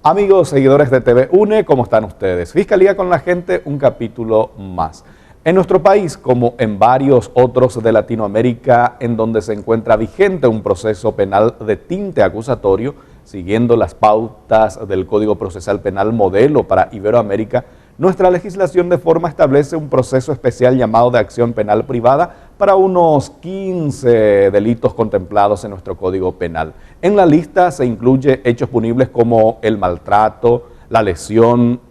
Amigos, seguidores de TV UNE, ¿cómo están ustedes? Fiscalía con la gente, un capítulo más. En nuestro país, como en varios otros de Latinoamérica, en donde se encuentra vigente un proceso penal de tinte acusatorio, siguiendo las pautas del Código Procesal Penal modelo para Iberoamérica, nuestra legislación de forma establece un proceso especial llamado de acción penal privada para unos 15 delitos contemplados en nuestro Código Penal. En la lista se incluye hechos punibles como el maltrato, la lesión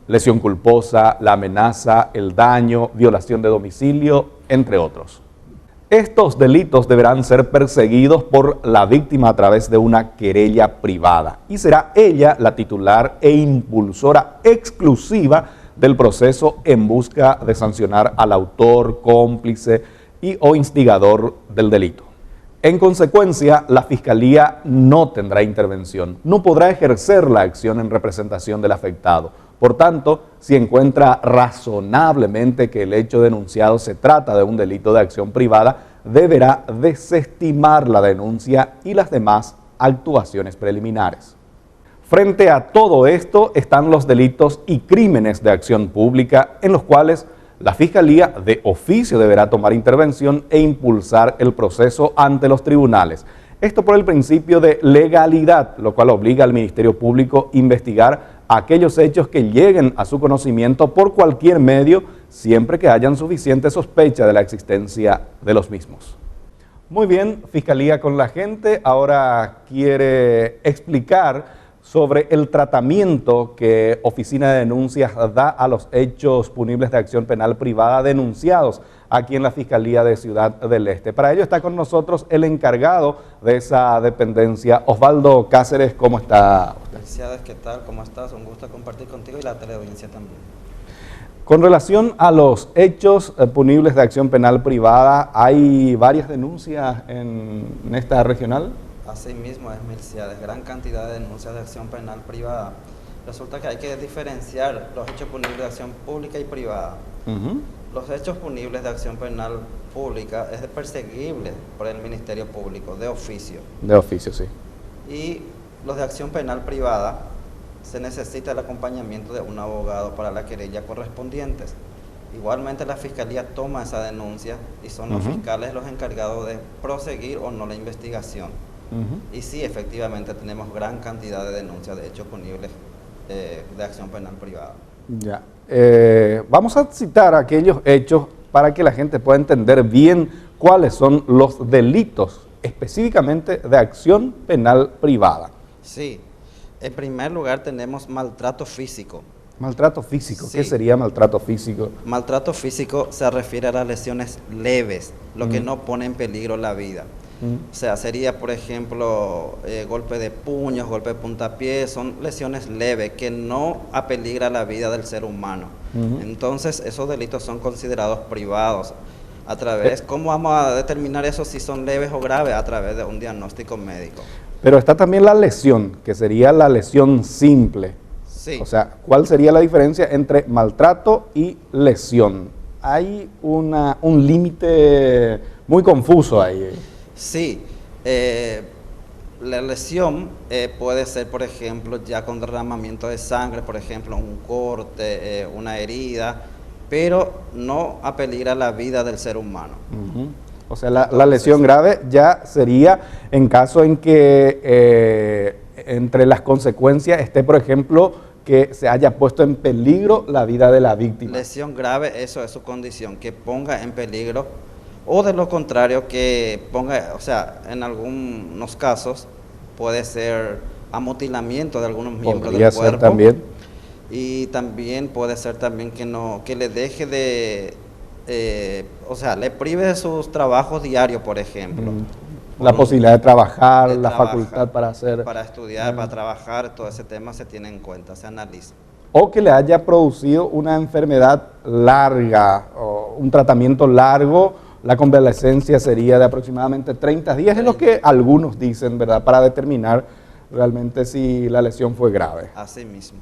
culposa, la amenaza, el daño, violación de domicilio, entre otros. Estos delitos deberán ser perseguidos por la víctima a través de una querella privada y será ella la titular e impulsora exclusiva del proceso en busca de sancionar al autor, cómplice o instigador del delito. En consecuencia, la Fiscalía no tendrá intervención, no podrá ejercer la acción en representación del afectado. Por tanto, si encuentra razonablemente que el hecho denunciado se trata de un delito de acción privada, deberá desestimar la denuncia y las demás actuaciones preliminares. Frente a todo esto están los delitos y crímenes de acción pública en los cuales la Fiscalía de oficio deberá tomar intervención e impulsar el proceso ante los tribunales. Esto por el principio de legalidad, lo cual obliga al Ministerio Público a investigar aquellos hechos que lleguen a su conocimiento por cualquier medio, siempre que hayan suficiente sospecha de la existencia de los mismos. Muy bien, Fiscalía con la gente ahora quiere explicar sobre el tratamiento que Oficina de Denuncias da a los hechos punibles de acción penal privada denunciados aquí en la Fiscalía de Ciudad del Este. Para ello está con nosotros el encargado de esa dependencia, Osvaldo Cáceres. ¿Cómo está usted? Felicidades, ¿qué tal? ¿Cómo estás? Un gusto compartir contigo y la teleaudiencia también. Con relación a los hechos punibles de acción penal privada, ¿hay varias denuncias en esta regional? Así mismo es, Melciades, gran cantidad de denuncias de acción penal privada. Resulta que hay que diferenciar los hechos punibles de acción pública y privada. Los hechos punibles de acción penal pública es perseguible por el Ministerio Público, de oficio. De oficio, sí. Y los de acción penal privada se necesita el acompañamiento de un abogado para la querella correspondientes. Igualmente la Fiscalía toma esa denuncia y son los fiscales los encargados de proseguir o no la investigación. Y sí, efectivamente tenemos gran cantidad de denuncias de hechos punibles de acción penal privada. Ya. Vamos a citar aquellos hechos para que la gente pueda entender bien cuáles son los delitos específicamente de acción penal privada. Sí, en primer lugar tenemos maltrato físico. Maltrato físico, sí. ¿Qué sería maltrato físico? Maltrato físico se refiere a las lesiones leves, lo que no pone en peligro la vida. O sea, sería, por ejemplo, golpe de puños, golpe de puntapié, son lesiones leves que no apeligra la vida del ser humano. Entonces, esos delitos son considerados privados. A través, ¿cómo vamos a determinar eso si son leves o graves? A través de un diagnóstico médico. Pero está también la lesión, que sería la lesión simple. Sí. O sea, ¿cuál sería la diferencia entre maltrato y lesión? Hay un límite muy confuso ahí. Sí, la lesión puede ser, por ejemplo, ya con derramamiento de sangre, por ejemplo, un corte, una herida, pero no apeligra la vida del ser humano. O sea, la lesión grave ya sería en caso en que entre las consecuencias esté, por ejemplo, que se haya puesto en peligro la vida de la víctima. Lesión grave, eso es su condición, que ponga en peligro. O de lo contrario, que ponga, o sea, en algunos casos puede ser amutilamiento de algunos miembros del cuerpo. Ser también. Y también puede ser también que le deje de, o sea, le prive de sus trabajos diarios, por ejemplo. La posibilidad de trabajar, la facultad para hacer. Para estudiar, para trabajar, todo ese tema se tiene en cuenta, se analiza. O que le haya producido una enfermedad larga, o un tratamiento largo. La convalescencia sería de aproximadamente 30 días, es lo que algunos dicen, ¿verdad?, para determinar realmente si la lesión fue grave. Así mismo.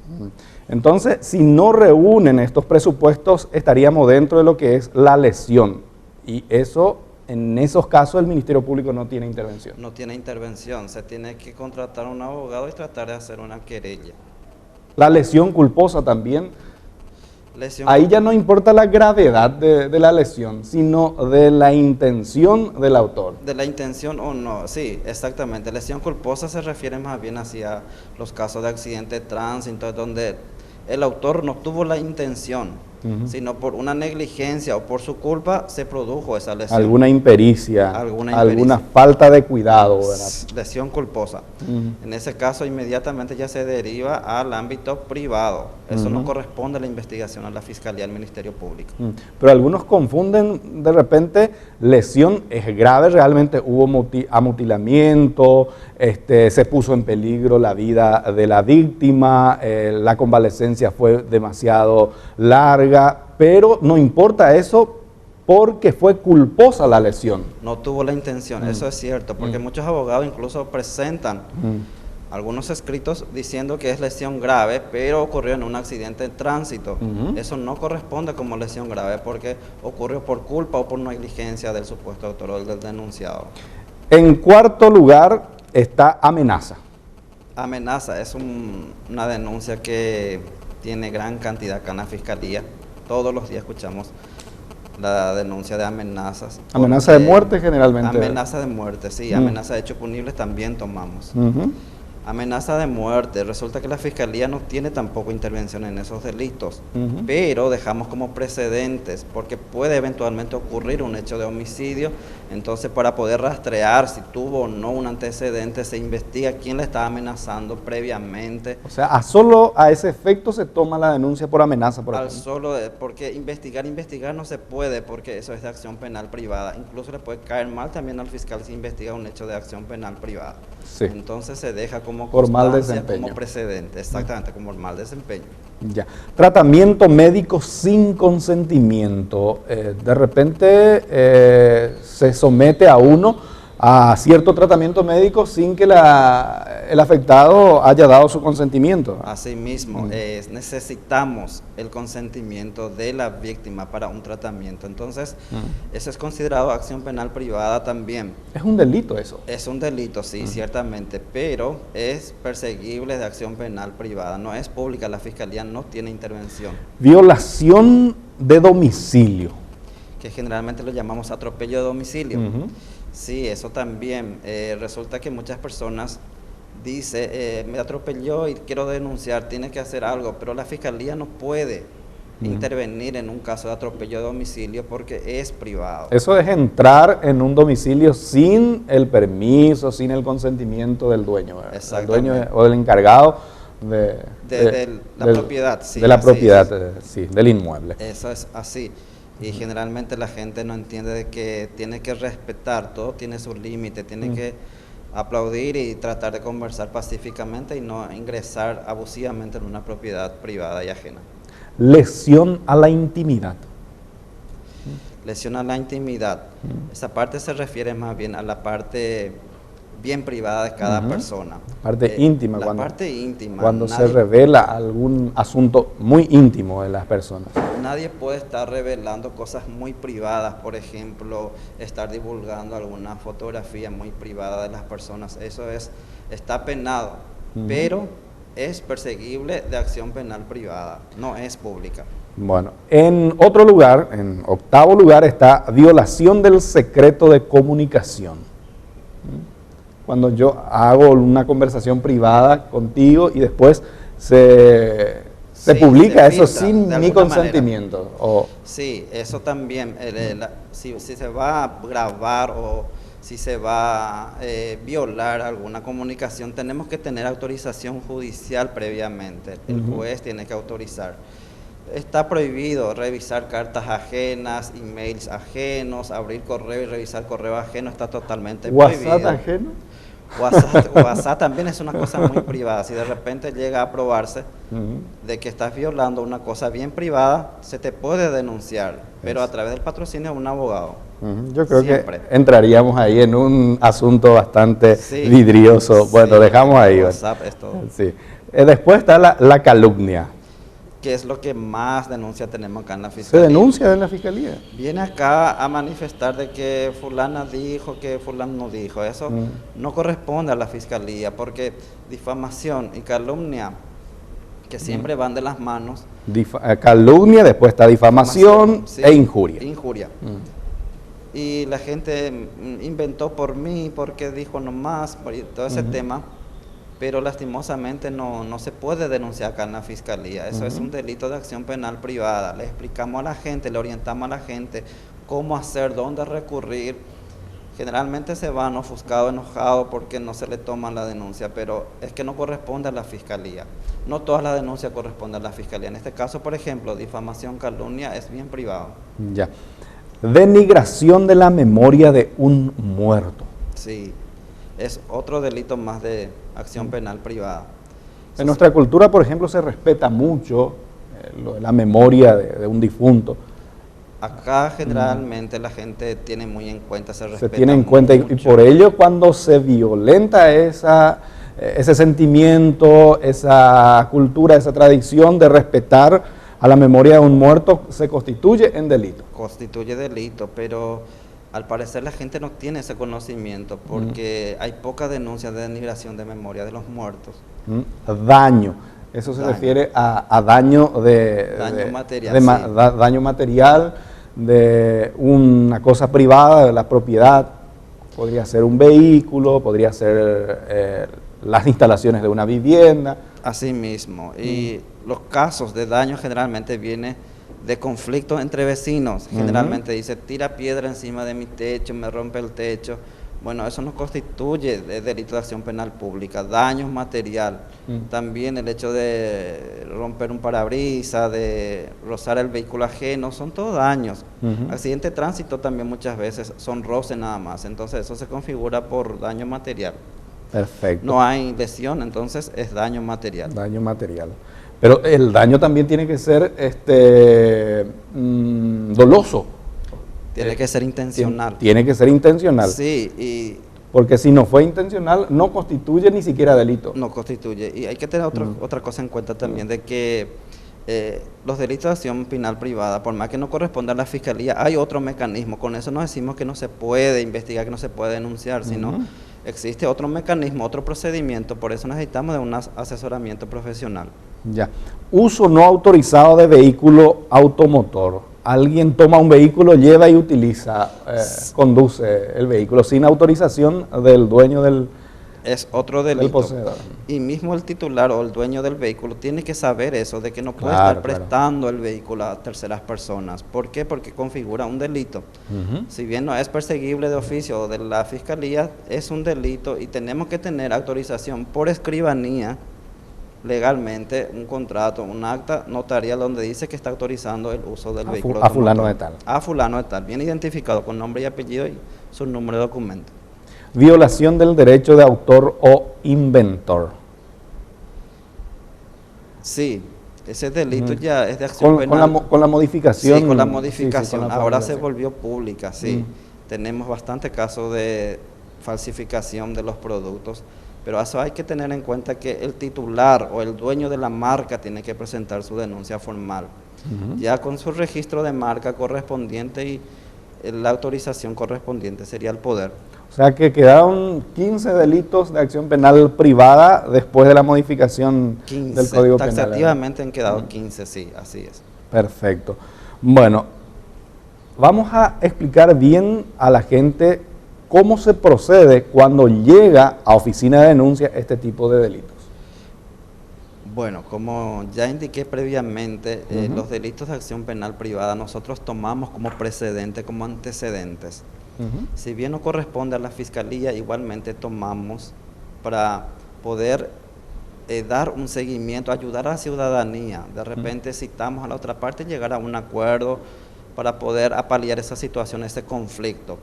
Entonces, si no reúnen estos presupuestos, estaríamos dentro de lo que es la lesión. Y eso, en esos casos, el Ministerio Público no tiene intervención. No tiene intervención, se tiene que contratar a un abogado y tratar de hacer una querella. La lesión culposa también. Lesión Ahí ya no importa la gravedad de la lesión, sino de la intención del autor. de la intención o no, sí, exactamente. Lesión culposa se refiere más bien hacia los casos de accidente de tránsito, donde el autor no tuvo la intención, sino por una negligencia o por su culpa se produjo esa lesión. Alguna impericia, alguna falta de cuidado, ¿verdad? Lesión culposa. En ese caso inmediatamente ya se deriva al ámbito privado. Eso no corresponde a la investigación a la Fiscalía del Ministerio Público. Pero algunos confunden de repente, lesión es grave, realmente hubo amutilamiento, se puso en peligro la vida de la víctima, la convalecencia fue demasiado larga, pero no importa eso porque fue culposa la lesión. No tuvo la intención, eso es cierto, porque muchos abogados incluso presentan algunos escritos diciendo que es lesión grave, pero ocurrió en un accidente de tránsito. Eso no corresponde como lesión grave porque ocurrió por culpa o por negligencia del supuesto autor o del denunciado. En cuarto lugar está amenaza. Amenaza es una denuncia que tiene gran cantidad acá en la Fiscalía. Todos los días escuchamos la denuncia de amenazas. Amenaza de muerte generalmente. Amenaza de muerte, sí. Amenaza de hechos punibles también tomamos. Amenaza de muerte. Resulta que la Fiscalía no tiene tampoco intervención en esos delitos, pero dejamos como precedentes, porque puede eventualmente ocurrir un hecho de homicidio. Entonces, para poder rastrear si tuvo o no un antecedente, se investiga quién le estaba amenazando previamente. O sea, solo a ese efecto se toma la denuncia por amenaza, por ejemplo. Porque investigar no se puede, porque eso es de acción penal privada. Incluso le puede caer mal también al fiscal si investiga un hecho de acción penal privada. Sí. Entonces se deja como por mal desempeño, como precedente, exactamente, como el mal desempeño. Ya. Tratamiento médico sin consentimiento. De repente se somete a uno a cierto tratamiento médico sin que el afectado haya dado su consentimiento. Asimismo, necesitamos el consentimiento de la víctima para un tratamiento. Entonces, eso es considerado acción penal privada también. ¿Es un delito eso? Es un delito, sí, ciertamente, pero es perseguible de acción penal privada. No es pública, la Fiscalía no tiene intervención. Violación de domicilio. Que generalmente lo llamamos atropello de domicilio. Sí, eso también. Resulta que muchas personas dicen, me atropelló y quiero denunciar, tiene que hacer algo, pero la Fiscalía no puede intervenir en un caso de atropello de domicilio porque es privado. Eso es entrar en un domicilio sin el permiso, sin el consentimiento del dueño, el dueño o del encargado de la propiedad. Sí, de la propiedad, sí, del inmueble. Eso es así. Y generalmente la gente no entiende de que tiene que respetar, todo tiene su límite, tiene que aplaudir y tratar de conversar pacíficamente y no ingresar abusivamente en una propiedad privada y ajena. Lesión a la intimidad. Lesión a la intimidad. Esa parte se refiere más bien a la parte bien privada de cada persona. Parte íntima. La parte íntima. Cuando se revela algún asunto muy íntimo de las personas. Nadie puede estar revelando cosas muy privadas, por ejemplo, estar divulgando alguna fotografía muy privada de las personas. Eso está penado, pero es perseguible de acción penal privada, no es pública. Bueno, en otro lugar, en octavo lugar, está violación del secreto de comunicación. Cuando yo hago una conversación privada contigo y después se publica eso sin mi consentimiento. Sí, eso también, si se va a grabar o si se va a violar alguna comunicación, tenemos que tener autorización judicial previamente. El juez tiene que autorizar. Está prohibido revisar cartas ajenas, emails ajenos, abrir correo y revisar correo ajeno, está totalmente prohibido. ¿WhatsApp ajeno? WhatsApp también es una cosa muy privada. Si de repente llega a probarse de que estás violando una cosa bien privada, se te puede denunciar, pero a través del patrocinio de un abogado. Yo creo que entraríamos ahí en un asunto bastante vidrioso. Bueno, dejamos ahí. WhatsApp es todo. Sí. Después está la calumnia. ¿Qué es lo que más denuncia tenemos acá en la Fiscalía? ¿Se denuncia en la Fiscalía? Viene acá a manifestar de que fulana dijo, que fulano no dijo. Eso no corresponde a la Fiscalía, porque difamación y calumnia que siempre van de las manos. Calumnia, después está difamación Sí, e injuria. Injuria. Y la gente inventó por mí, porque dijo nomás, por todo ese tema, pero lastimosamente no se puede denunciar acá en la fiscalía. Eso es un delito de acción penal privada. Le explicamos a la gente, le orientamos a la gente cómo hacer, dónde recurrir. Generalmente se van ofuscados, enojados porque no se le toma la denuncia, pero es que no corresponde a la fiscalía. No todas las denuncias corresponden a la fiscalía. En este caso, por ejemplo, difamación, calumnia es bien privado. Ya. Denigración de la memoria de un muerto. Sí, es otro delito más de acción penal privada. En nuestra cultura, por ejemplo, se respeta mucho la memoria de un difunto. Acá generalmente la gente tiene muy en cuenta, se respeta. Se tiene en cuenta y por ello cuando se violenta ese sentimiento, esa cultura, esa tradición de respetar a la memoria de un muerto, se constituye en delito. Constituye delito, pero al parecer la gente no tiene ese conocimiento porque hay pocas denuncias de denigración de memoria de los muertos. Daño. Eso se refiere a daño material. Daño material de una cosa privada, de la propiedad. Podría ser un vehículo, podría ser las instalaciones de una vivienda. Así mismo. Y los casos de daño generalmente vienen de conflictos entre vecinos. Generalmente dice, tira piedra encima de mi techo, me rompe el techo. Bueno, eso no constituye delito de acción penal pública. Daños material. También el hecho de romper un parabrisas, de rozar el vehículo ajeno, son todos daños. Accidente de tránsito también muchas veces son roces nada más. Entonces eso se configura por daño material. Perfecto. No hay lesión, entonces es daño material. Daño material. Pero el daño también tiene que ser doloso. Tiene que ser intencional. Tiene que ser intencional. Sí, porque si no fue intencional, no constituye ni siquiera delito. No constituye. Y hay que tener otra cosa en cuenta también, de que los delitos de acción penal privada, por más que no corresponda a la fiscalía, hay otro mecanismo. Con eso no decimos que no se puede investigar, que no se puede denunciar, sino existe otro mecanismo, otro procedimiento. Por eso necesitamos de un asesoramiento profesional. Ya. Uso no autorizado de vehículo automotor. Alguien toma un vehículo, lleva y utiliza, conduce el vehículo sin autorización del dueño del es otro delito. Del poseedor. Y mismo el titular o el dueño del vehículo tiene que saber eso, de que no puede estar prestando el vehículo a terceras personas. ¿Por qué? Porque configura un delito. Si bien no es perseguible de oficio o de la fiscalía, es un delito y tenemos que tener autorización por escribanía, legalmente, un contrato, un acta notarial donde dice que está autorizando el uso del vehículo. A fulano de tal. A fulano de tal, bien identificado con nombre y apellido y su número de documento. Violación del derecho de autor o inventor. Sí, ese delito ya es de acción penal. Con la modificación. Sí, con la modificación. Sí, con la ahora se volvió pública, sí. Tenemos bastante casos de falsificación de los productos. Pero eso hay que tener en cuenta que el titular o el dueño de la marca tiene que presentar su denuncia formal, ya con su registro de marca correspondiente y la autorización correspondiente sería el poder. O sea que quedaron 15 delitos de acción penal privada después de la modificación 15, del Código Penal. Taxativamente han quedado 15, sí, así es. Perfecto. Bueno, vamos a explicar bien a la gente cómo se procede cuando llega a oficina de denuncia este tipo de delitos. Bueno, como ya indiqué previamente, los delitos de acción penal privada nosotros tomamos como precedente, como antecedentes. Si bien no corresponde a la fiscalía, igualmente tomamos para poder dar un seguimiento, ayudar a la ciudadanía. De repente citamos a la otra parte y llegar a un acuerdo para poder apaliar esa situación, ese conflicto.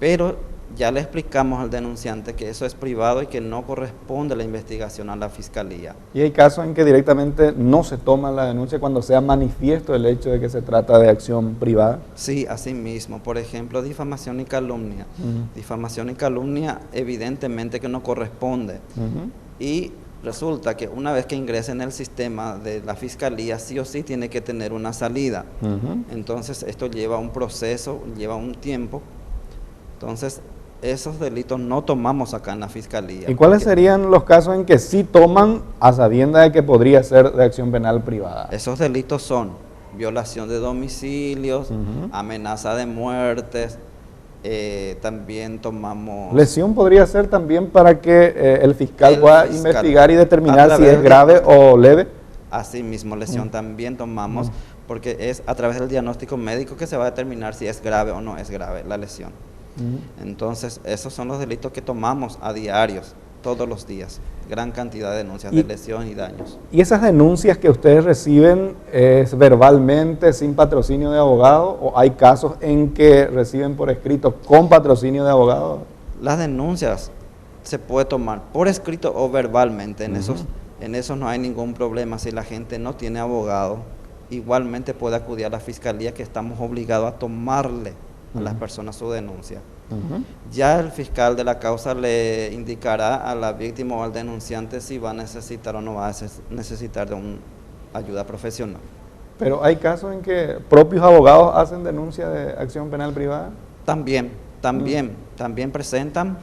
Pero ya le explicamos al denunciante que eso es privado y que no corresponde la investigación a la fiscalía. Y hay casos en que directamente no se toma la denuncia cuando sea manifiesto el hecho de que se trata de acción privada. Sí, así mismo. Por ejemplo, difamación y calumnia. Difamación y calumnia evidentemente que no corresponde. Y resulta que una vez que ingrese en el sistema de la fiscalía, sí o sí tiene que tener una salida. Entonces esto lleva un proceso, lleva un tiempo. Entonces esos delitos no tomamos acá en la Fiscalía. ¿Y cuáles serían los casos en que sí toman a sabienda de que podría ser de acción penal privada? Esos delitos son violación de domicilios, amenaza de muertes, también tomamos... Lesión podría ser también para que el fiscal pueda investigar y determinar si es grave o leve. Así mismo, lesión también tomamos, porque es a través del diagnóstico médico que se va a determinar si es grave o no es grave la lesión. Entonces, esos son los delitos que tomamos a diarios, todos los días. Gran cantidad de denuncias de lesión y daños. ¿Y esas denuncias que ustedes reciben es verbalmente, sin patrocinio de abogado, o hay casos en que reciben por escrito con patrocinio de abogado? Las denuncias se puede tomar por escrito o verbalmente, en esos no hay ningún problema. Si la gente no tiene abogado, igualmente puede acudir a la Fiscalía, que estamos obligados a tomarle a las personas su denuncia. Ya el fiscal de la causa le indicará a la víctima o al denunciante si va a necesitar o no va a necesitar de una ayuda profesional. Pero hay casos en que propios abogados hacen denuncia de acción penal privada. También presentan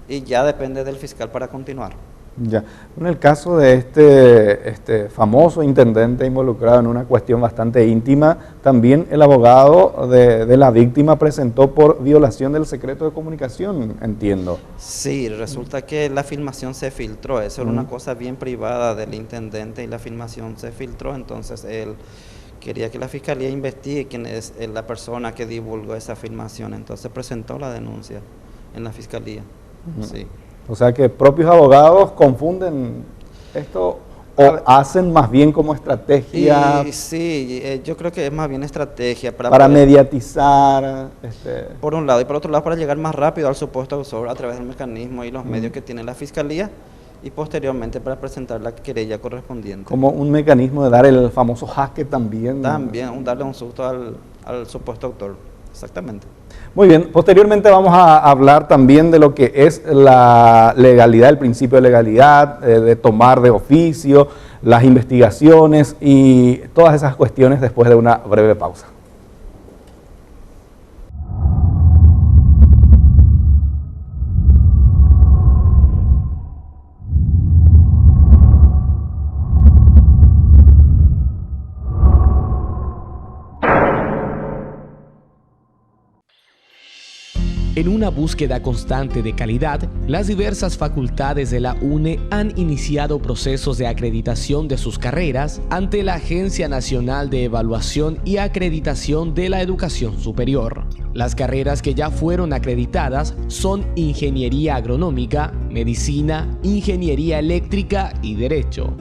y ya depende del fiscal para continuar. Ya. En el caso de este famoso intendente involucrado en una cuestión bastante íntima, también el abogado de la víctima presentó por violación del secreto de comunicación, entiendo. Sí, resulta que la filmación se filtró, eso era una cosa bien privada del intendente y la filmación se filtró, entonces él quería que la Fiscalía investigue quién es la persona que divulgó esa filmación, entonces presentó la denuncia en la Fiscalía. Sí. O sea que propios abogados confunden esto o hacen más bien como estrategia. Sí, yo creo que es más bien estrategia para poder mediatizar. Por un lado, y por otro lado para llegar más rápido al supuesto autor a través del mecanismo y los medios que tiene la Fiscalía, y posteriormente para presentar la querella correspondiente. Como un mecanismo de dar el famoso jaque también. También, darle un susto al supuesto autor, exactamente. Muy bien, posteriormente vamos a hablar también de lo que es la legalidad, el principio de legalidad, de tomar de oficio, las investigaciones y todas esas cuestiones después de una breve pausa. En una búsqueda constante de calidad, las diversas facultades de la UNE han iniciado procesos de acreditación de sus carreras ante la Agencia Nacional de Evaluación y Acreditación de la Educación Superior. Las carreras que ya fueron acreditadas son Ingeniería Agronómica, Medicina, Ingeniería Eléctrica y Derecho.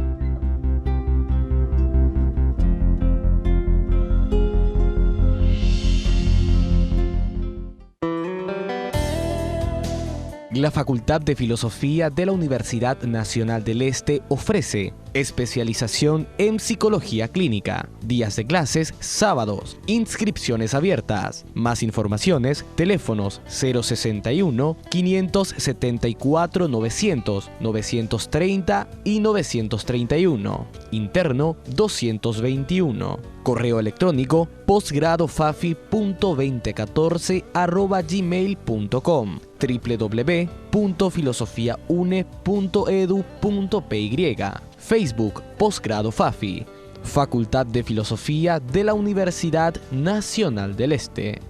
La Facultad de Filosofía de la Universidad Nacional del Este ofrece especialización en Psicología Clínica, días de clases, sábados, inscripciones abiertas. Más informaciones, teléfonos 061 574 900, 930 y 931, interno 221. Correo electrónico posgradofafi.2014@gmail.com, www.filosofiaune.edu.py, Facebook Posgrado Fafi, Facultad de Filosofía de la Universidad Nacional del Este.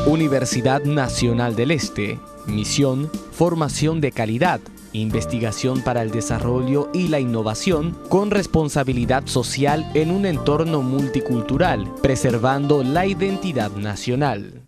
Universidad Nacional del Este, misión, formación de calidad, investigación para el desarrollo y la innovación con responsabilidad social en un entorno multicultural, preservando la identidad nacional.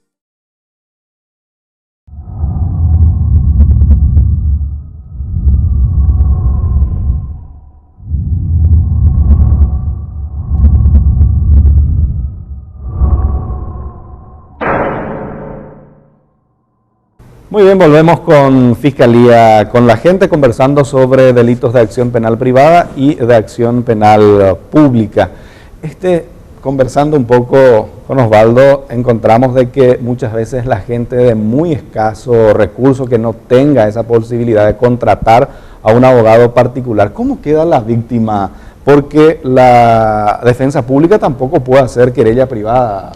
Muy bien, volvemos con Fiscalía, con la gente conversando sobre delitos de acción penal privada y de acción penal pública. Conversando un poco con Osvaldo, encontramos de que muchas veces la gente de muy escaso recurso, que no tenga esa posibilidad de contratar a un abogado particular, ¿cómo queda la víctima? Porque la defensa pública tampoco puede hacer querella privada.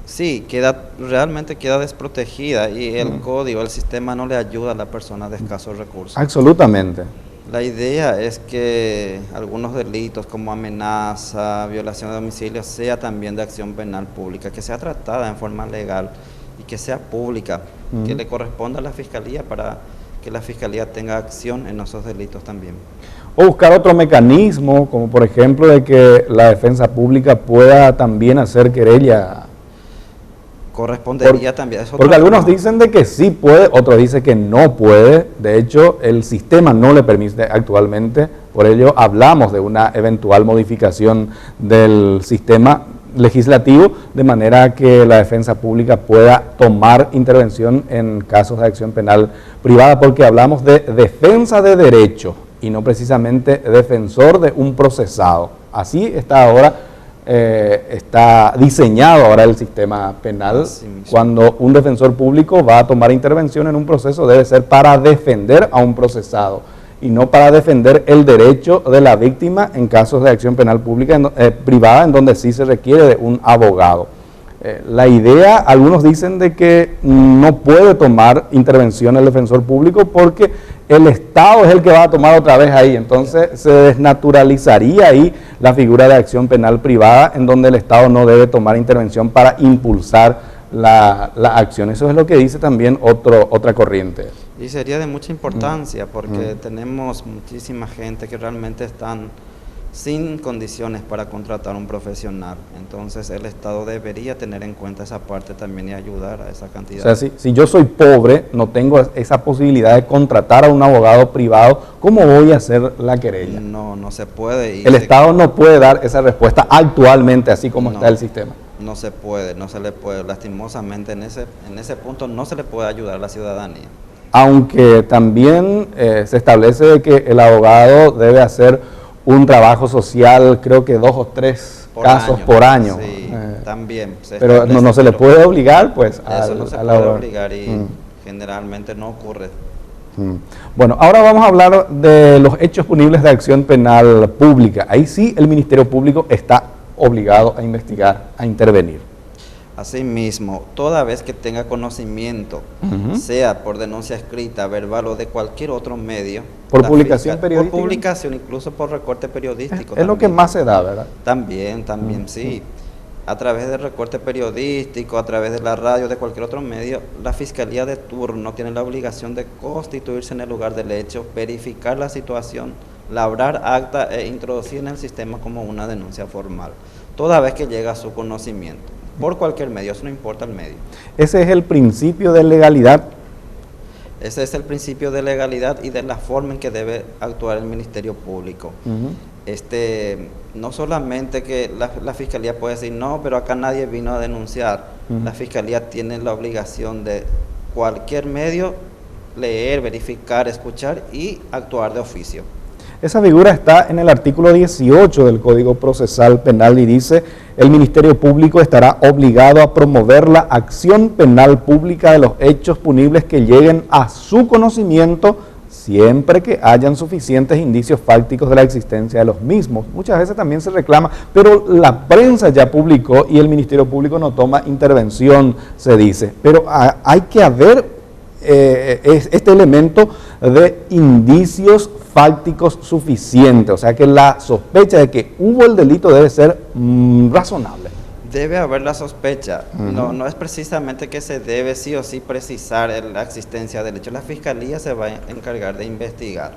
Sí, realmente queda desprotegida y el código, el sistema no le ayuda a la persona de escasos recursos. Absolutamente. La idea es que algunos delitos como amenaza, violación de domicilio, sea también de acción penal pública, que sea tratada en forma legal y que sea pública, que le corresponda a la Fiscalía para que la Fiscalía tenga acción en esos delitos también. O buscar otro mecanismo, como por ejemplo de que la defensa pública pueda también hacer querella. Correspondería también. Porque algunos dicen de que sí puede, otros dicen que no puede. De hecho, el sistema no le permite actualmente. Por ello, hablamos de una eventual modificación del sistema legislativo, de manera que la defensa pública pueda tomar intervención en casos de acción penal privada, porque hablamos de defensa de derecho y no precisamente defensor de un procesado. Así está ahora. Está diseñado ahora el sistema penal. Cuando un defensor público va a tomar intervención en un proceso, debe ser para defender a un procesado y no para defender el derecho de la víctima en casos de acción penal pública privada, en donde sí se requiere de un abogado. La idea, algunos dicen de que no puede tomar intervención el defensor público porque el Estado es el que va a tomar otra vez ahí, entonces se desnaturalizaría ahí la figura de acción penal privada, en donde el Estado no debe tomar intervención para impulsar la acción. Eso es lo que dice también otra corriente. Y sería de mucha importancia porque tenemos muchísima gente que realmente están sin condiciones para contratar un profesional. Entonces el Estado debería tener en cuenta esa parte también y ayudar a esa cantidad. O sea, si yo soy pobre, no tengo esa posibilidad de contratar a un abogado privado, ¿cómo voy a hacer la querella? No se puede. El Estado no puede dar esa respuesta actualmente, así como está el sistema. No se puede, no se le puede. Lastimosamente en ese punto no se le puede ayudar a la ciudadanía. Aunque también se establece que el abogado debe hacer un trabajo social, creo que 2 o 3 casos por año. Sí, también. Pero no se le puede obligar, pues. Eso no se puede obligar y generalmente no ocurre. Bueno, ahora vamos a hablar de los hechos punibles de acción penal pública. Ahí sí el Ministerio Público está obligado a investigar, a intervenir. Asimismo, toda vez que tenga conocimiento, sea por denuncia escrita, verbal o de cualquier otro medio. ¿Por publicación periodística? Por publicación, incluso por recorte periodístico. Es lo que más se da, ¿verdad? También, sí. A través de recorte periodístico, a través de la radio, de cualquier otro medio, la Fiscalía de turno tiene la obligación de constituirse en el lugar del hecho, verificar la situación, labrar acta e introducir en el sistema como una denuncia formal, toda vez que llega a su conocimiento. Por cualquier medio, eso no importa el medio. Ese es el principio de legalidad. Ese es el principio de legalidad y de la forma en que debe actuar el Ministerio Público. No solamente que la Fiscalía puede decir, no, pero acá nadie vino a denunciar. La Fiscalía tiene la obligación de cualquier medio leer, verificar, escuchar y actuar de oficio. Esa figura está en el artículo 18 del Código Procesal Penal y dice: el Ministerio Público estará obligado a promover la acción penal pública de los hechos punibles que lleguen a su conocimiento siempre que hayan suficientes indicios fácticos de la existencia de los mismos. Muchas veces también se reclama, pero la prensa ya publicó y el Ministerio Público no toma intervención, se dice. Pero hay que haber este elemento de indicios fácticos suficientes, o sea que la sospecha de que hubo el delito debe ser razonable. Debe haber la sospecha, no es precisamente que se debe sí o sí precisar la existencia del hecho, la Fiscalía se va a encargar de investigar.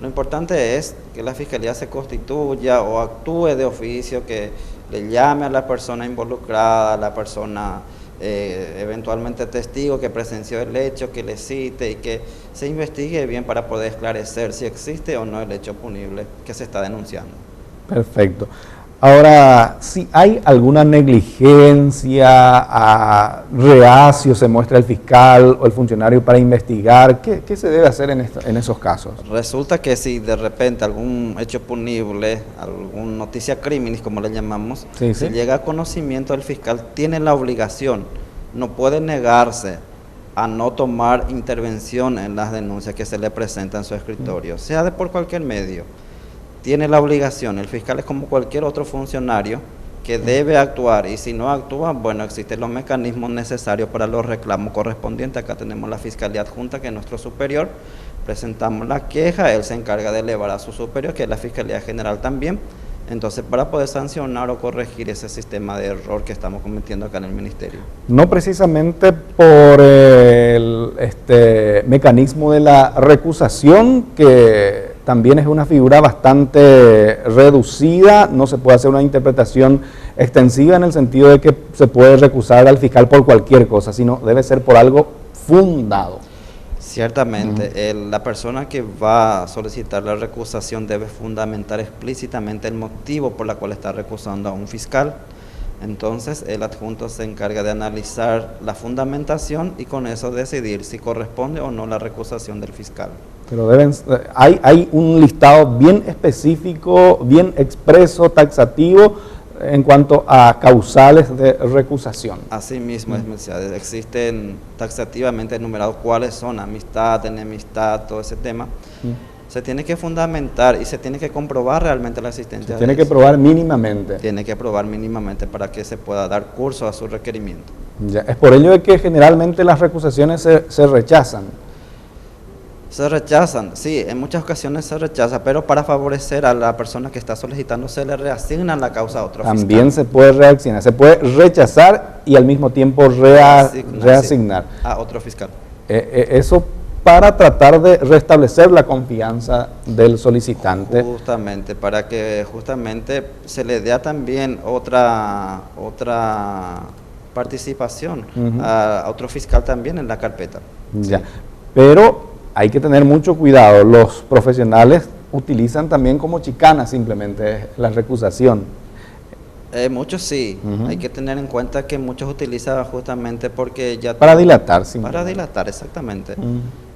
Lo importante es que la Fiscalía se constituya o actúe de oficio, que le llame a la persona involucrada, a la persona eventualmente testigo que presenció el hecho, que le cite y que se investigue bien para poder esclarecer si existe o no el hecho punible que se está denunciando. Perfecto. Ahora, si hay alguna negligencia, reacio se muestra el fiscal o el funcionario para investigar, ¿qué se debe hacer en esos casos? Resulta que si de repente algún hecho punible, alguna noticia criminis, como le llamamos, si llega a conocimiento del fiscal, tiene la obligación, no puede negarse a no tomar intervención en las denuncias que se le presentan en su escritorio, sea por cualquier medio. Tiene la obligación, el fiscal es como cualquier otro funcionario, que debe actuar, y si no actúa, bueno, existen los mecanismos necesarios para los reclamos correspondientes. Acá tenemos la Fiscalía Adjunta, que es nuestro superior, presentamos la queja, él se encarga de elevar a su superior, que es la Fiscalía General también. Entonces, para poder sancionar o corregir ese sistema de error que estamos cometiendo acá en el Ministerio. No precisamente por el mecanismo de la recusación, que también es una figura bastante reducida, no se puede hacer una interpretación extensiva en el sentido de que se puede recusar al fiscal por cualquier cosa, sino debe ser por algo fundado. Ciertamente, la persona que va a solicitar la recusación debe fundamentar explícitamente el motivo por el cual está recusando a un fiscal. Entonces, el adjunto se encarga de analizar la fundamentación y con eso decidir si corresponde o no la recusación del fiscal. Pero hay un listado bien específico, bien expreso, taxativo, en cuanto a causales de recusación. Así mismo, existen taxativamente enumerados cuáles son: amistad, enemistad, todo ese tema. Se tiene que fundamentar y se tiene que comprobar realmente la existencia. Se tiene que probar mínimamente. Tiene que probar mínimamente para que se pueda dar curso a su requerimiento. Ya, es por ello de que generalmente las recusaciones se rechazan. Se rechazan, sí, en muchas ocasiones se rechaza, pero para favorecer a la persona que está solicitando se le reasigna la causa a otro fiscal. También se puede reaccionar, se puede rechazar y al mismo tiempo reasignar a otro fiscal. Eso para tratar de restablecer la confianza del solicitante. Justamente, para que justamente se le dé también otra participación a otro fiscal también en la carpeta. Ya, sí. Pero hay que tener mucho cuidado, los profesionales utilizan también como chicana simplemente la recusación. Muchos sí, hay que tener en cuenta que muchos utilizan justamente porque ya... Para dilatar, simplemente. Para dilatar, exactamente.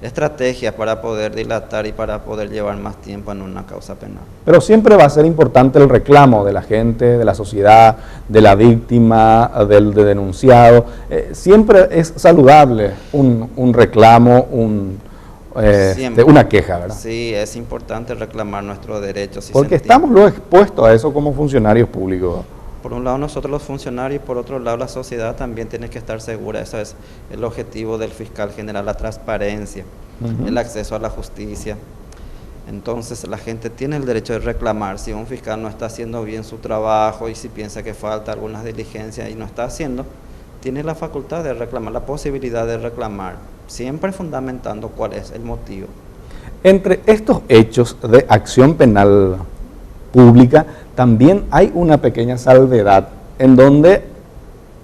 Estrategias para poder dilatar y para poder llevar más tiempo en una causa penal. Pero siempre va a ser importante el reclamo de la gente, de la sociedad, de la víctima, del denunciado. Siempre es saludable un reclamo, una queja, ¿verdad? Sí, es importante reclamar nuestros derechos. Porque estamos luego expuestos a eso como funcionarios públicos. Por un lado nosotros los funcionarios y por otro lado la sociedad también tiene que estar segura. Ese es el objetivo del fiscal general, la transparencia, el acceso a la justicia. Entonces la gente tiene el derecho de reclamar. Si un fiscal no está haciendo bien su trabajo y si piensa que falta algunas diligencias y no está haciendo, tiene la facultad de reclamar, la posibilidad de reclamar, siempre fundamentando cuál es el motivo. Entre estos hechos de acción penal pública, también hay una pequeña salvedad en donde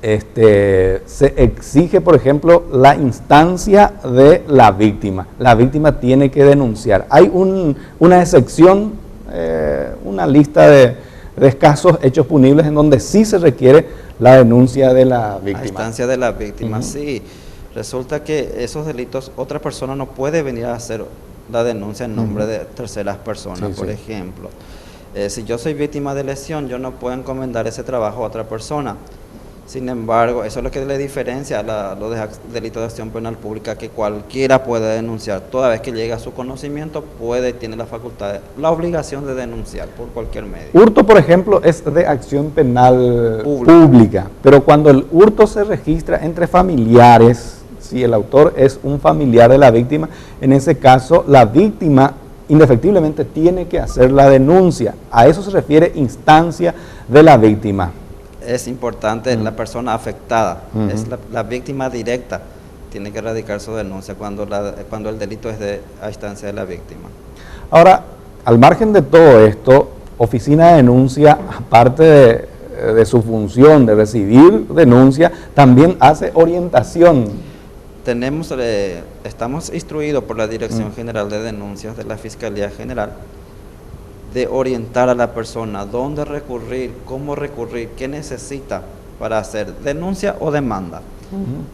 se exige, por ejemplo, la instancia de la víctima. La víctima tiene que denunciar. Hay una excepción, una lista de casos, hechos punibles, en donde sí se requiere la denuncia de la víctima. La instancia de la víctima, sí. Resulta que esos delitos, otra persona no puede venir a hacer la denuncia en nombre de terceras personas, por ejemplo. Si yo soy víctima de lesión, yo no puedo encomendar ese trabajo a otra persona. Sin embargo, eso es lo que le diferencia a los delitos de acción penal pública, que cualquiera puede denunciar. Toda vez que llega a su conocimiento, tiene la facultad, la obligación de denunciar por cualquier medio. Hurto, por ejemplo, es de acción penal pública, pero cuando el hurto se registra entre familiares, si el autor es un familiar de la víctima, en ese caso la víctima indefectiblemente tiene que hacer la denuncia. A eso se refiere instancia de la víctima. Es importante la persona afectada, es la víctima directa, tiene que radicar su denuncia cuando el delito es a instancia de la víctima. Ahora, al margen de todo esto, Oficina de Denuncia, aparte de su función de recibir denuncia, también hace orientación. Estamos instruidos por la Dirección General de Denuncias de la Fiscalía General de orientar a la persona dónde recurrir, cómo recurrir, qué necesita para hacer denuncia o demanda.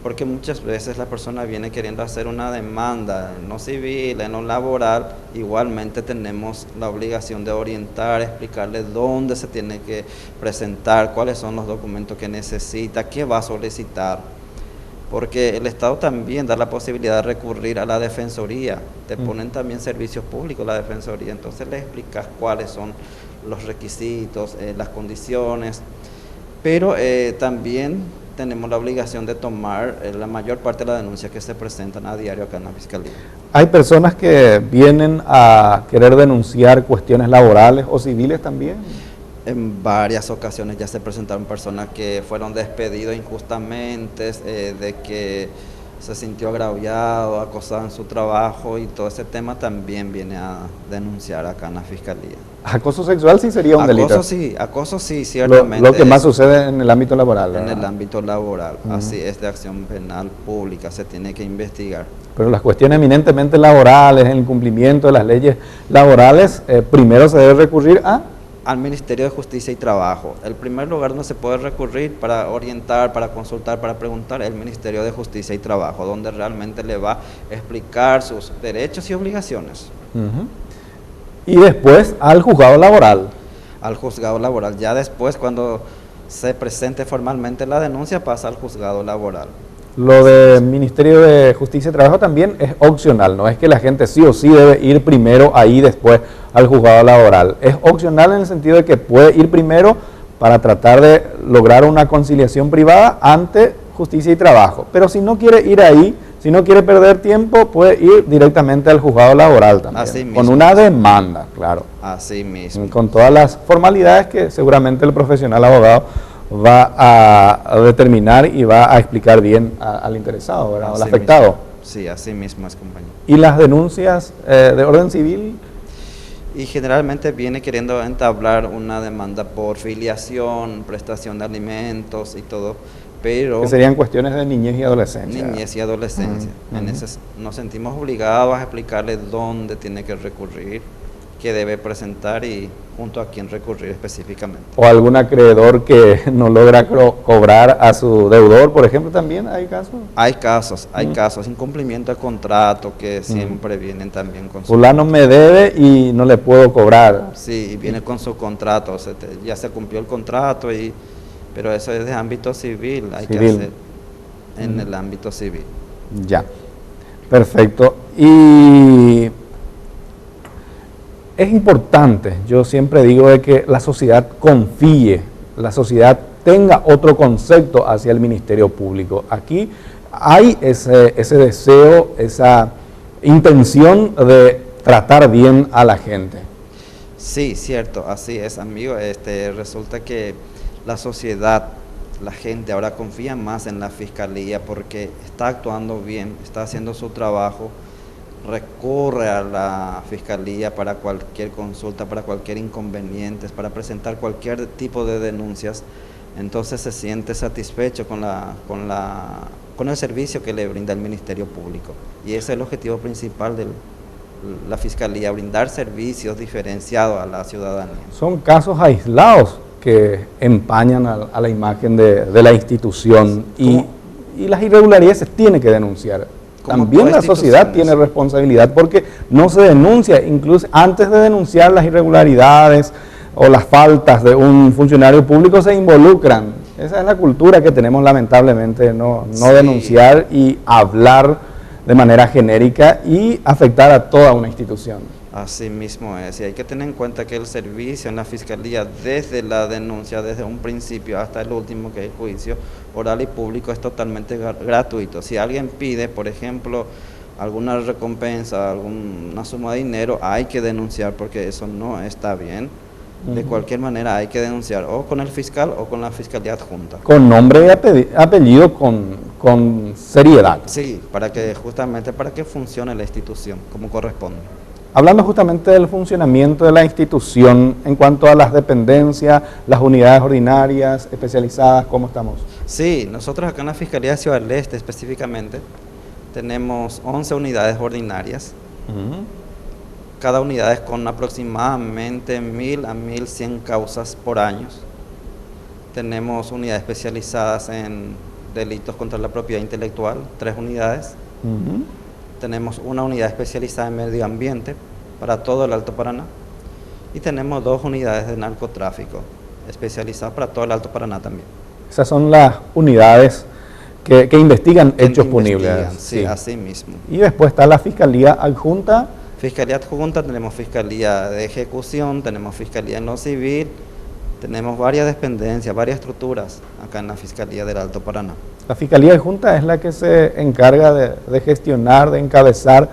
Porque muchas veces la persona viene queriendo hacer una demanda en lo civil, en lo laboral. Igualmente tenemos la obligación de orientar, explicarle dónde se tiene que presentar, cuáles son los documentos que necesita, qué va a solicitar. Porque el Estado también da la posibilidad de recurrir a la Defensoría, te ponen también servicios públicos la Defensoría, entonces le explicas cuáles son los requisitos, las condiciones, pero también tenemos la obligación de tomar la mayor parte de las denuncias que se presentan a diario acá en la Fiscalía. Hay personas que vienen a querer denunciar cuestiones laborales o civiles también. En varias ocasiones ya se presentaron personas que fueron despedidos injustamente, de que se sintió agraviado, acosado en su trabajo, y todo ese tema también viene a denunciar acá en la Fiscalía. ¿Acoso sexual sí sería un delito? Acoso sí, ciertamente. Lo que más sucede en el ámbito laboral, ¿verdad? En el ámbito laboral, así es, de acción penal pública, se tiene que investigar. Pero las cuestiones eminentemente laborales, el cumplimiento de las leyes laborales, primero se debe recurrir al Ministerio de Justicia y Trabajo. El primer lugar donde se puede recurrir para orientar, para consultar, para preguntar, es el Ministerio de Justicia y Trabajo, donde realmente le va a explicar sus derechos y obligaciones. Y después al juzgado laboral. Al juzgado laboral. Ya después, cuando se presente formalmente la denuncia, pasa al juzgado laboral. Lo del Ministerio de Justicia y Trabajo también es opcional, no es que la gente sí o sí debe ir primero ahí, después al juzgado laboral. Es opcional en el sentido de que puede ir primero para tratar de lograr una conciliación privada ante Justicia y Trabajo. Pero si no quiere ir ahí, si no quiere perder tiempo, puede ir directamente al juzgado laboral también. Así mismo. Con una demanda, claro. Así mismo. Con todas las formalidades que seguramente el profesional abogado va a determinar y va a explicar bien al interesado, ¿verdad? Al afectado. Mismo. Sí, así mismo es, compañero. ¿Y las denuncias de orden civil? Y generalmente viene queriendo entablar una demanda por filiación, prestación de alimentos y todo, pero... Que serían cuestiones de niñez y adolescencia. Niñez y adolescencia. En ese nos sentimos obligados a explicarle dónde tiene que recurrir, qué debe presentar y junto a quién recurrir específicamente. O algún acreedor que no logra cobrar a su deudor, por ejemplo, ¿también hay casos? Hay casos, incumplimiento de contrato que siempre vienen también con su... Fulano me debe y no le puedo cobrar. Sí, viene con su contrato, ya se cumplió el contrato, pero eso es de ámbito civil, hay que hacer en el ámbito civil. Ya, perfecto. Y... es importante, yo siempre digo, de que la sociedad confíe, la sociedad tenga otro concepto hacia el Ministerio Público. Aquí hay ese deseo, esa intención de tratar bien a la gente. Sí, cierto, así es, amigo. Resulta que la sociedad, la gente ahora confía más en la Fiscalía porque está actuando bien, está haciendo su trabajo, recurre a la Fiscalía para cualquier consulta, para cualquier inconveniente, para presentar cualquier tipo de denuncias. Entonces se siente satisfecho con el servicio que le brinda el Ministerio Público. Y ese es el objetivo principal de la Fiscalía, brindar servicios diferenciados a la ciudadanía. Son casos aislados que empañan a la imagen de la institución y las irregularidades se tienen que denunciar. También la sociedad tiene responsabilidad porque no se denuncia, incluso antes de denunciar las irregularidades o las faltas de un funcionario público se involucran. Esa es la cultura que tenemos lamentablemente, no denunciar y hablar de manera genérica y afectar a toda una institución. Así mismo es, y hay que tener en cuenta que el servicio en la Fiscalía, desde la denuncia, desde un principio hasta el último, que es el juicio oral y público, es totalmente gratuito. Si alguien pide, por ejemplo, alguna recompensa, alguna suma de dinero, hay que denunciar porque eso no está bien. De cualquier manera hay que denunciar o con el fiscal o con la Fiscalía Adjunta. Con nombre y apellido, con seriedad. Sí, justamente para que funcione la institución como corresponde. Hablando justamente del funcionamiento de la institución en cuanto a las dependencias, las unidades ordinarias, especializadas, ¿cómo estamos? Sí, nosotros acá en la Fiscalía de Ciudad del Este específicamente tenemos 11 unidades ordinarias. Cada unidad es con aproximadamente 1.000 a 1.100 causas por año. Tenemos unidades especializadas en delitos contra la propiedad intelectual, 3 unidades. Tenemos una unidad especializada en medio ambiente para todo el Alto Paraná y tenemos 2 unidades de narcotráfico especializadas para todo el Alto Paraná también. Esas son las unidades que investigan hechos punibles. Sí, así mismo. Y después está la Fiscalía Adjunta. Fiscalía Adjunta, tenemos Fiscalía de Ejecución, tenemos Fiscalía en lo civil Tenemos varias dependencias, varias estructuras acá en la Fiscalía del Alto Paraná. La Fiscalía de Junta es la que se encarga de gestionar, de encabezar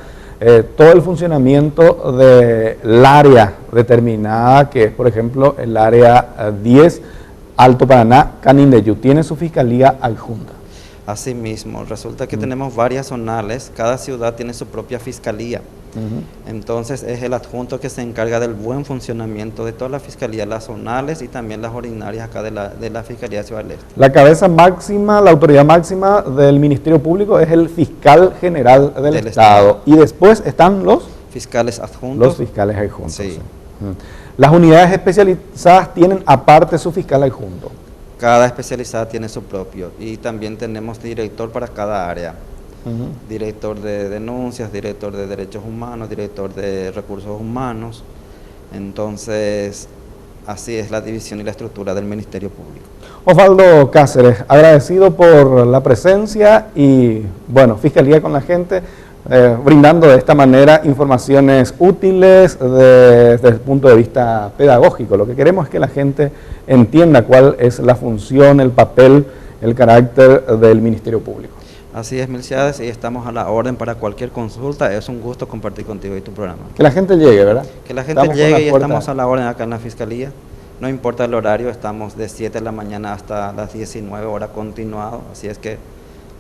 todo el funcionamiento del área determinada, que es, por ejemplo, el área 10, Alto Paraná, Canindeyú. Tiene su Fiscalía adjunta. Asimismo, resulta que tenemos varias zonales, cada ciudad tiene su propia fiscalía. Entonces es el adjunto que se encarga del buen funcionamiento de toda la fiscalía, las zonales y también las ordinarias acá de la Fiscalía de Ciudad del Este. La cabeza máxima, la autoridad máxima del Ministerio Público es el fiscal general del Estado. Y después están los fiscales adjuntos. Los fiscales adjuntos. Sí. Las unidades especializadas tienen aparte su fiscal adjunto. Cada especializada tiene su propio y también tenemos director para cada área. Director de denuncias, director de derechos humanos, director de recursos humanos. Entonces, así es la división y la estructura del Ministerio Público. Osvaldo Cáceres, agradecido por la presencia y, bueno, Fiscalía con la gente, brindando de esta manera informaciones útiles desde el punto de vista pedagógico. Lo que queremos es que la gente entienda cuál es la función, el papel, el carácter del Ministerio Público. Así es, Milciades, y estamos a la orden para cualquier consulta. Es un gusto compartir contigo y tu programa. Que la gente llegue, ¿verdad? Que la gente llegue y estamos a la orden acá en la Fiscalía. No importa el horario, estamos de 7 de la mañana hasta las 19 horas continuado. Así es que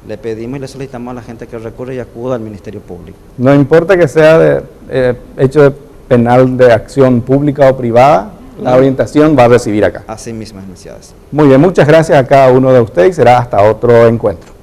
le pedimos y le solicitamos a la gente que recurra y acuda al Ministerio Público. No importa que sea hecho de penal de acción pública o privada, la orientación va a recibir acá. Así mismo, Milciades. Muy bien, muchas gracias a cada uno de ustedes y será hasta otro encuentro.